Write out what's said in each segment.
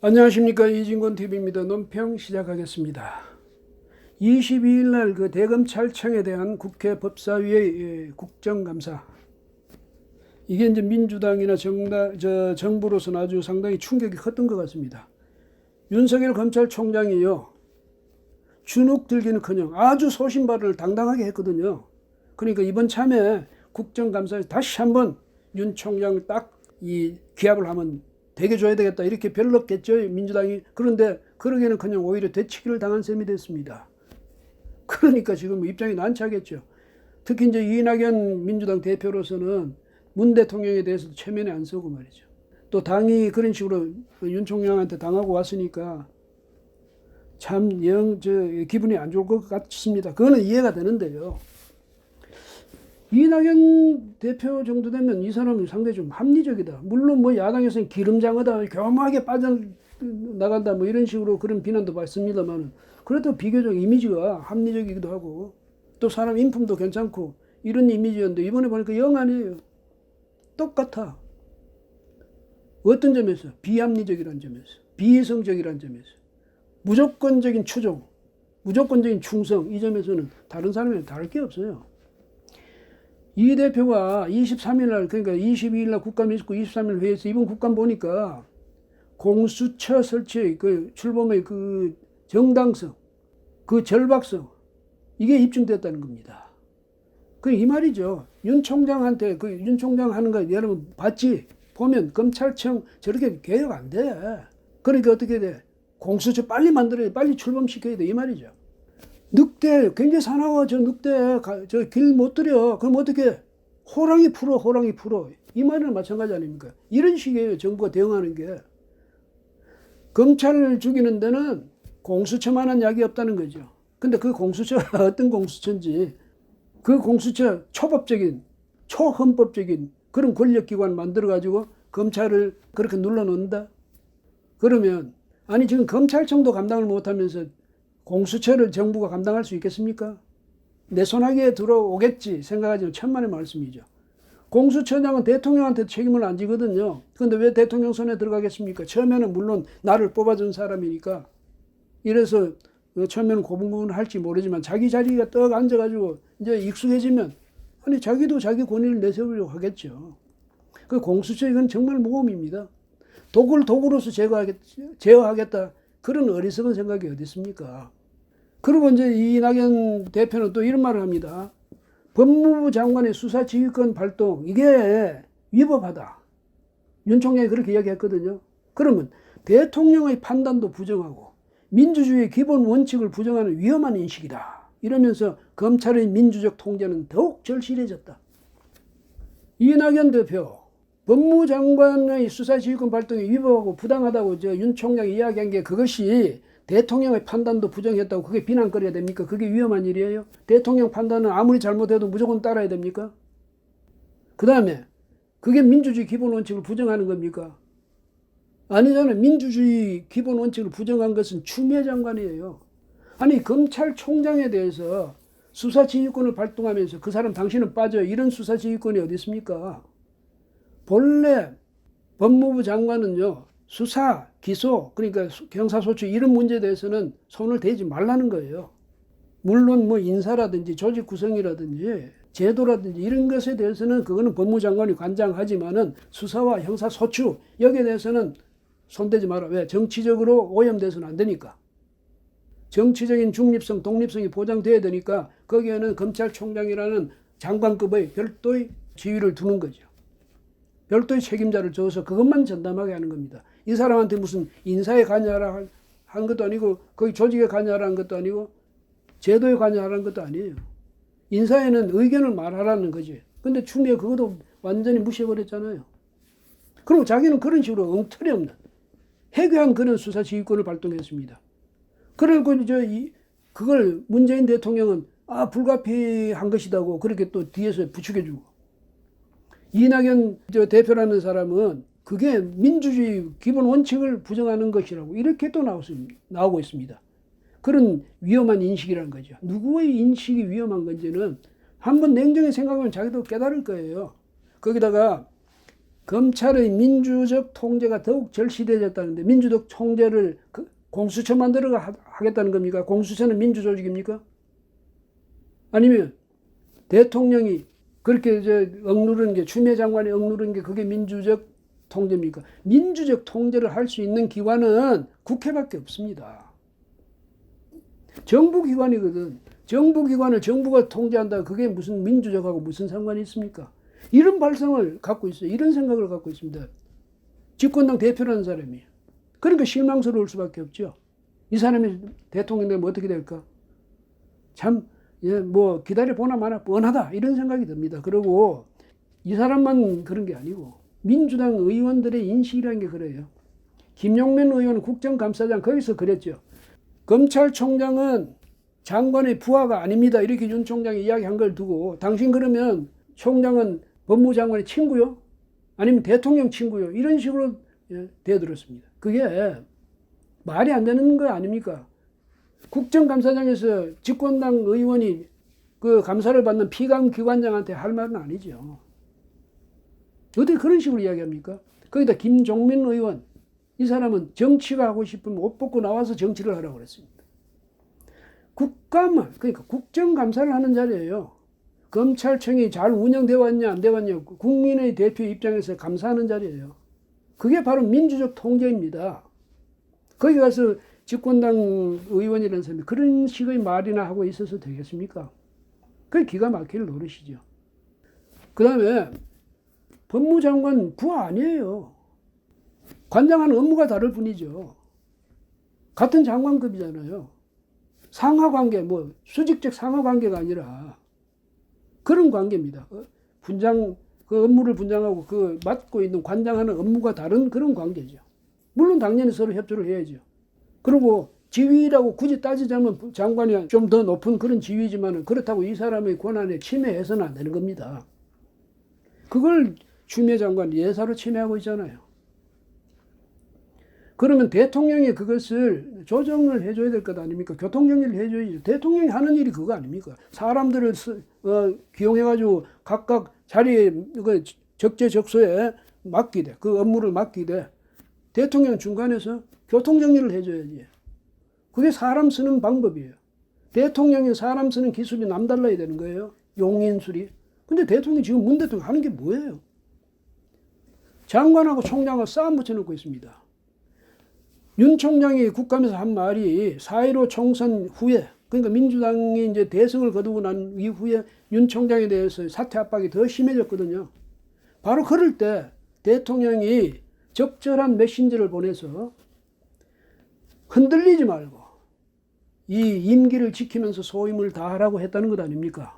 안녕하십니까, 이진곤TV입니다. 논평 시작하겠습니다. 22일 날 그 대검찰청에 대한 국회 법사위의 국정감사, 이게 이제 민주당이나 정부로서는 아주 상당히 충격이 컸던 것 같습니다. 윤석열 검찰총장이요, 주눅 들기는커녕 아주 소신발언을 당당하게 했거든요. 그러니까 이번 참에 국정감사에서 다시 한번 윤 총장 딱 이 기합을 하면 되게 줘야 되겠다 이렇게 별렀겠죠, 민주당이. 그런데 그러기는커녕 오히려 되치기를 당한 셈이 됐습니다. 그러니까 지금 입장이 난처하겠죠. 특히 이제 이낙연 민주당 대표로서는 문 대통령에 대해서도 체면에 안 서고 말이죠. 또 당이 그런 식으로 윤 총장한테 당하고 왔으니까 참 기분이 안 좋을 것 같습니다. 그거는 이해가 되는데요. 이낙연 대표 정도 되면 이 사람은 상당히 좀 합리적이다. 물론 뭐 야당에서는 기름장어다, 교묘하게 빠져나간다, 뭐 이런 식으로 그런 비난도 받습니다만, 그래도 비교적 이미지가 합리적이기도 하고, 또 사람 인품도 괜찮고, 이런 이미지였는데, 이번에 보니까 영 아니에요. 똑같아. 어떤 점에서? 비합리적이라는 점에서, 비이성적이라는 점에서, 무조건적인 추종, 무조건적인 충성, 이 점에서는 다른 사람이랑 다를 게 없어요. 이 대표가 23일 날, 그러니까 22일 날 국감 있고 23일 회의에서 이번 국감 보니까 공수처 설치의 그 출범의 그 정당성, 그 절박성, 이게 입증됐다는 겁니다. 그 이 말이죠. 윤 총장한테 그 윤 총장 하는 거 여러분 봤지? 보면 검찰청 저렇게 개혁 안 돼. 그러니까 어떻게 돼? 공수처 빨리 만들어야 돼. 빨리 출범시켜야 돼. 이 말이죠. 늑대, 굉장히 사나워. 저 늑대, 저 길 못 들여. 그럼 어떻게? 호랑이 풀어, 호랑이 풀어. 이 말이랑 마찬가지 아닙니까? 이런 식이에요, 정부가 대응하는 게. 검찰을 죽이는 데는 공수처만한 약이 없다는 거죠. 근데 그 공수처가 어떤 공수처인지, 그 공수처 초법적인, 초헌법적인 그런 권력기관 만들어가지고 검찰을 그렇게 눌러놓는다? 그러면, 아니, 지금 검찰청도 감당을 못하면서 공수처를 정부가 감당할 수 있겠습니까? 내 손아귀에 들어오겠지 생각하지만 천만의 말씀이죠. 공수처장은 대통령한테 책임을 안 지거든요. 그런데 왜 대통령 손에 들어가겠습니까? 처음에는 물론 나를 뽑아준 사람이니까. 이래서 처음에는 고분고분을 할지 모르지만 자기 자리가 떡 앉아가지고 이제 익숙해지면 아니 자기도 자기 권위를 내세우려고 하겠죠. 그 공수처 이건 정말 모험입니다. 독을 독으로서 제어하겠다. 그런 어리석은 생각이 어디 있습니까? 그리고 이제 이낙연 대표는 또 이런 말을 합니다. 법무부 장관의 수사지휘권 발동, 이게 위법하다. 윤 총장이 그렇게 이야기했거든요. 그러면 대통령의 판단도 부정하고 민주주의의 기본 원칙을 부정하는 위험한 인식이다. 이러면서 검찰의 민주적 통제는 더욱 절실해졌다. 이낙연 대표, 법무부 장관의 수사지휘권 발동이 위법하고 부당하다고 윤 총장이 이야기한 게 그것이 대통령의 판단도 부정했다고 그게 비난거리가 됩니까? 그게 위험한 일이에요? 대통령 판단은 아무리 잘못해도 무조건 따라야 됩니까? 그 다음에 그게 민주주의 기본 원칙을 부정하는 겁니까? 아니잖아요. 민주주의 기본 원칙을 부정한 것은 추미애 장관이에요. 아니 검찰총장에 대해서 수사지휘권을 발동하면서 그 사람 당신은 빠져요. 이런 수사지휘권이 어디 있습니까? 본래 법무부 장관은요. 수사, 기소, 그러니까 경사소추 이런 문제에 대해서는 손을 대지 말라는 거예요. 물론 뭐 인사라든지 조직 구성이라든지 제도라든지 이런 것에 대해서는 그거는 법무장관이 관장하지만은 수사와 형사소추 여기에 대해서는 손대지 마라. 왜? 정치적으로 오염돼서는 안 되니까. 정치적인 중립성, 독립성이 보장돼야 되니까 거기에는 검찰총장이라는 장관급의 별도의 지위를 두는 거죠. 별도의 책임자를 줘서 그것만 전담하게 하는 겁니다. 이 사람한테 무슨 인사에 관여하라 한 것도 아니고 거기 조직에 관여하라 한 것도 아니고 제도에 관여하라는 것도 아니에요. 인사에는 의견을 말하라는 거지. 근데 추미애 그것도 완전히 무시해버렸잖아요. 그리고 자기는 그런 식으로 엉터리 없는 해괴한 그런 수사지휘권을 발동했습니다. 그리고 그걸 문재인 대통령은 불가피한 것이다고 그렇게 또 뒤에서 부추겨주고 이낙연 대표라는 사람은 그게 민주주의 기본 원칙을 부정하는 것이라고 이렇게 또 나오고 있습니다. 그런 위험한 인식이라는 거죠. 누구의 인식이 위험한 건지는 한번 냉정히 생각하면 자기도 깨달을 거예요. 거기다가 검찰의 민주적 통제가 더욱 절실해졌다는데 민주적 통제를 공수처 만들어 하겠다는 겁니까? 공수처는 민주조직입니까? 아니면 대통령이 그렇게 억누르는 게, 추미애 장관이 억누르는 게 그게 민주적 통제입니까? 민주적 통제를 할 수 있는 기관은 국회밖에 없습니다. 정부기관이거든. 정부기관을 정부가 통제한다. 그게 무슨 민주적하고 무슨 상관이 있습니까? 이런 발상을 갖고 있어요. 이런 생각을 갖고 있습니다. 집권당 대표라는 사람이. 그러니까 실망스러울 수밖에 없죠. 이 사람이 대통령 되면 어떻게 될까? 참, 뭐 기다려보나 마나 뻔하다 이런 생각이 듭니다. 그리고 이 사람만 그런 게 아니고 민주당 의원들의 인식이라는 게 그래요. 김용민 의원 국정감사장 거기서 그랬죠. 검찰총장은 장관의 부하가 아닙니다. 이렇게 윤 총장이 이야기한 걸 두고 당신 그러면 총장은 법무장관의 친구요? 아니면 대통령 친구요? 이런 식으로 대들었습니다. 그게 말이 안 되는 거 아닙니까? 국정감사장에서 집권당 의원이 그 감사를 받는 피감기관장한테 할 말은 아니죠. 어떻게 그런 식으로 이야기합니까? 거기다 김종민 의원, 이 사람은 정치가 하고 싶으면 옷 벗고 나와서 정치를 하라고 그랬습니다. 국감을, 그러니까 국정감사를 하는 자리예요. 검찰청이 잘 운영되어 왔냐 안 되어 왔냐 국민의 대표 입장에서 감사하는 자리예요. 그게 바로 민주적 통제입니다. 거기 가서 집권당 의원이라는 사람이 그런 식의 말이나 하고 있어서 되겠습니까? 그게 기가 막힐 노릇이죠. 그 다음에 법무장관 부하 아니에요. 관장하는 업무가 다를 뿐이죠. 같은 장관급이잖아요. 상하관계, 뭐 수직적 상하관계가 아니라 그런 관계입니다. 분장, 그 업무를 분장하고 그 맡고 있는 관장하는 업무가 다른 그런 관계죠. 물론 당연히 서로 협조를 해야죠. 그리고 지위라고 굳이 따지자면 장관이 좀 더 높은 그런 지위지만 그렇다고 이 사람의 권한에 침해해서는 안 되는 겁니다. 그걸 추미애 장관 예사로 침해하고 있잖아요. 그러면 대통령이 그것을 조정을 해줘야 될 것 아닙니까? 교통정리를 해줘야죠. 대통령이 하는 일이 그거 아닙니까? 사람들을 기용해가지고 각각 자리에 적재적소에 맡기되 그 업무를 맡기되 대통령 중간에서 교통정리를 해줘야지. 그게 사람 쓰는 방법이에요. 대통령이 사람 쓰는 기술이 남달라야 되는 거예요. 용인술이. 근데 대통령이 지금 문 대통령 하는 게 뭐예요? 장관하고 총장하고 싸움 붙여놓고 있습니다. 윤 총장이 국감에서 한 말이 4.15 총선 후에, 그러니까 민주당이 이제 대승을 거두고 난 이후에 윤 총장에 대해서 사퇴 압박이 더 심해졌거든요. 바로 그럴 때 대통령이 적절한 메신저를 보내서 흔들리지 말고 이 임기를 지키면서 소임을 다하라고 했다는 것 아닙니까?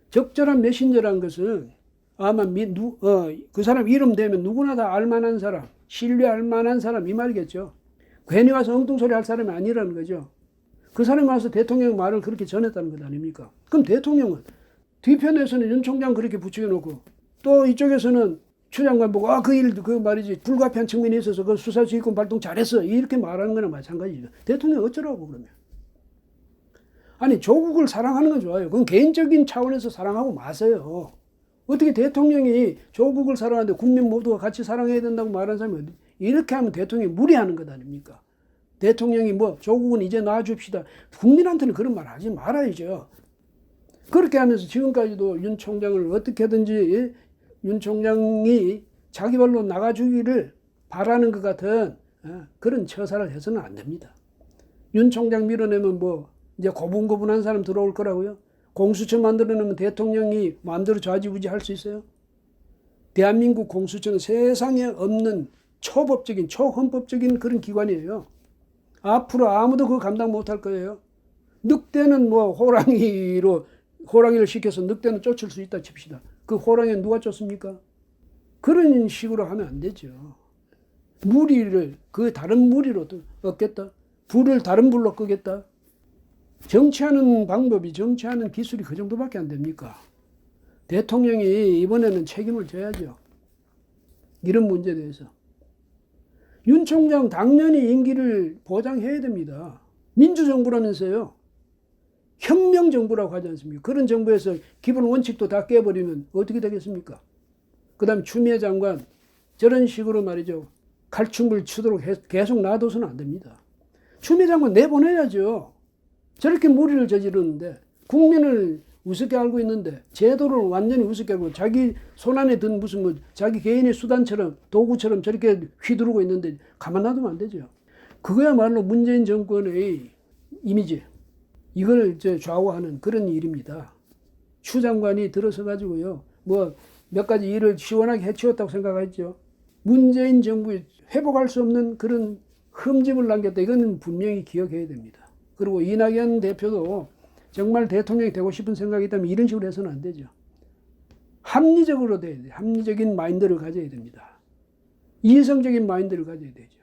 적절한 메신저란 것은 아마 그 사람 이름 되면 누구나 다 알만한 사람, 신뢰할 만한 사람 이 말이겠죠. 괜히 와서 엉뚱소리 할 사람이 아니라는 거죠. 그 사람이 와서 대통령 말을 그렇게 전했다는 것 아닙니까? 그럼 대통령은 뒤편에서는 윤 총장 그렇게 부추겨놓고 또 이쪽에서는 추 장관 보고 그 말이지 불가피한 측면이 있어서 그 수사지휘권 발동 잘했어 이렇게 말하는 거나 마찬가지죠. 대통령 어쩌라고 그러면. 아니 조국을 사랑하는 건 좋아요. 그건 개인적인 차원에서 사랑하고 마세요. 어떻게 대통령이 조국을 사랑하는데 국민 모두가 같이 사랑해야 된다고 말하는 사람이 이렇게 하면 대통령이 무리하는 것 아닙니까? 대통령이 뭐 조국은 이제 놔줍시다. 국민한테는 그런 말 하지 말아야죠. 그렇게 하면서 지금까지도 윤 총장을 어떻게든지 윤 총장이 자기 발로 나가주기를 바라는 것 같은 그런 처사를 해서는 안 됩니다. 윤 총장 밀어내면 뭐 이제 고분고분한 사람 들어올 거라고요? 공수처 만들어내면 대통령이 마음대로 좌지우지 할 수 있어요? 대한민국 공수처는 세상에 없는 초법적인, 초헌법적인 그런 기관이에요. 앞으로 아무도 그거 감당 못할 거예요. 늑대는 뭐 호랑이를 시켜서 늑대는 쫓을 수 있다 칩시다. 그 호랑이는 누가 쫓습니까? 그런 식으로 하면 안 되죠. 무리를 그 다른 무리로 얻겠다. 불을 다른 불로 끄겠다. 정치하는 방법이, 정치하는 기술이 그 정도밖에 안 됩니까? 대통령이 이번에는 책임을 져야죠. 이런 문제에 대해서. 윤 총장 당연히 임기를 보장해야 됩니다. 민주정부라면서요. 혁명정부라고 하지 않습니까? 그런 정부에서 기본 원칙도 다 깨버리면 어떻게 되겠습니까? 그 다음 추미애 장관 저런 식으로 말이죠. 칼춤을 추도록 계속 놔둬서는 안 됩니다. 추미애 장관 내보내야죠. 저렇게 무리를 저지르는데 국민을 우습게 알고 있는데 제도를 완전히 우습게 알고 자기 손안에 든 무슨 뭐 자기 개인의 수단처럼 도구처럼 저렇게 휘두르고 있는데 가만 놔두면 안 되죠. 그거야말로 문재인 정권의 이미지 이걸 이제 좌우하는 그런 일입니다. 추 장관이 들어서 가지고요. 뭐 몇 가지 일을 시원하게 해치웠다고 생각했죠. 문재인 정부에 회복할 수 없는 그런 흠집을 남겼다. 이거는 분명히 기억해야 됩니다. 그리고 이낙연 대표도 정말 대통령이 되고 싶은 생각이 있다면 이런 식으로 해서는 안 되죠. 합리적으로 돼야 돼요. 합리적인 마인드를 가져야 됩니다. 이성적인 마인드를 가져야 되죠.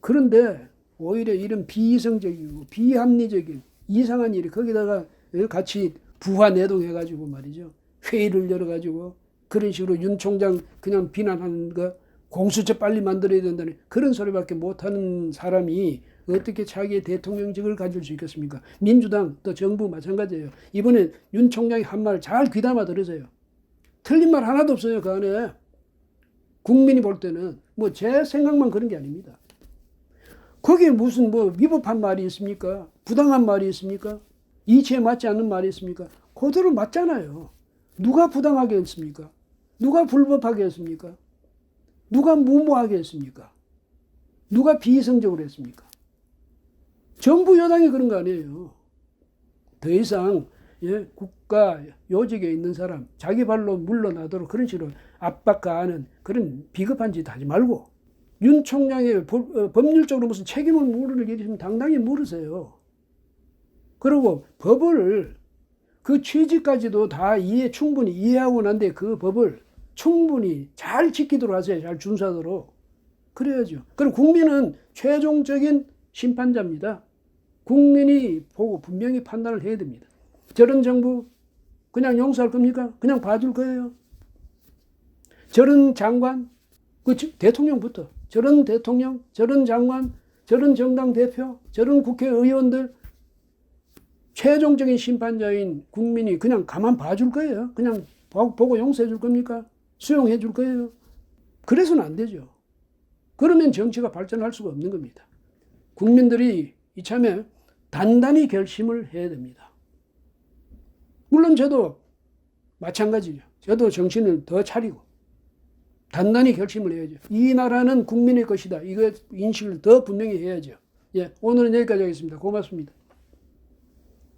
그런데 오히려 이런 비이성적이고 비합리적인 이상한 일이 거기다가 같이 부화내동해가지고 말이죠. 회의를 열어가지고 그런 식으로 윤 총장 그냥 비난하는 거 공수처 빨리 만들어야 된다는 그런 소리밖에 못하는 사람이 어떻게 자기의 대통령직을 가질 수 있겠습니까? 민주당 또 정부 마찬가지예요. 이번에 윤 총장이 한 말 잘 귀담아 들으세요. 틀린 말 하나도 없어요. 그 안에. 국민이 볼 때는 뭐 제 생각만 그런 게 아닙니다. 거기에 무슨 뭐 위법한 말이 있습니까? 부당한 말이 있습니까? 이치에 맞지 않는 말이 있습니까? 그대로 맞잖아요. 누가 부당하게 했습니까? 누가 불법하게 했습니까? 누가 무모하게 했습니까? 누가 비이성적으로 했습니까? 정부 여당이 그런 거 아니에요. 더 이상 국가 요직에 있는 사람 자기 발로 물러나도록 그런 식으로 압박 가하는 그런 비겁한 짓 하지 말고 윤 총장의 법률적으로 무슨 책임을 물을 일이 있으면 당당히 물으세요. 그리고 법을 그 취지까지도 다 충분히 이해하고 난데 그 법을 충분히 잘 지키도록 하세요. 잘 준수하도록. 그래야죠. 그리고 국민은 최종적인 심판자입니다. 국민이 보고 분명히 판단을 해야 됩니다. 저런 정부 그냥 용서할 겁니까? 그냥 봐줄 거예요? 저런 장관, 그 대통령부터 저런 대통령, 저런 장관, 저런 정당 대표, 저런 국회의원들 최종적인 심판자인 국민이 그냥 가만 봐줄 거예요? 그냥 보고 용서해 줄 겁니까? 수용해 줄 거예요? 그래서는 안 되죠. 그러면 정치가 발전할 수가 없는 겁니다. 국민들이 이참에 단단히 결심을 해야 됩니다. 물론 저도 마찬가지죠. 저도 정신을 더 차리고 단단히 결심을 해야죠. 이 나라는 국민의 것이다. 이거 인식을 더 분명히 해야죠. 오늘은 여기까지 하겠습니다. 고맙습니다.